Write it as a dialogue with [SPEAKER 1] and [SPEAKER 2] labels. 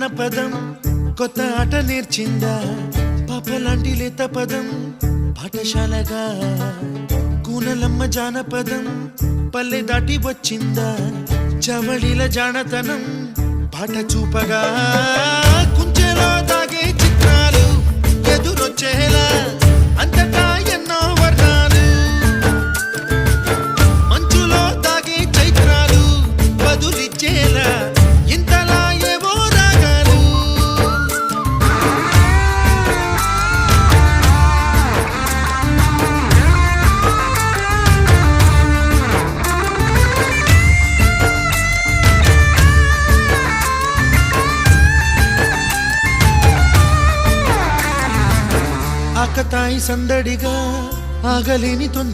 [SPEAKER 1] జానపదం కొత్త ఆట నేర్చిందా పాపలాంటి లేత పదం పాఠశాలగా కూనలమ్మ జానపదం పల్లె దాటి వచ్చిందా చవళిల జానతనం పాట చూపగా కుంచెలో దాగే చిత్రాలు ఎదురొచ్చేలా అంతటా ఎన్నో వర్ణాలు మంచులో దాగే చైత్రాలు బదులిచ్చేలా ఇంతలా ఏవో రాగాలు ఆకతాయి సందడిగా ఆగలేని తొందర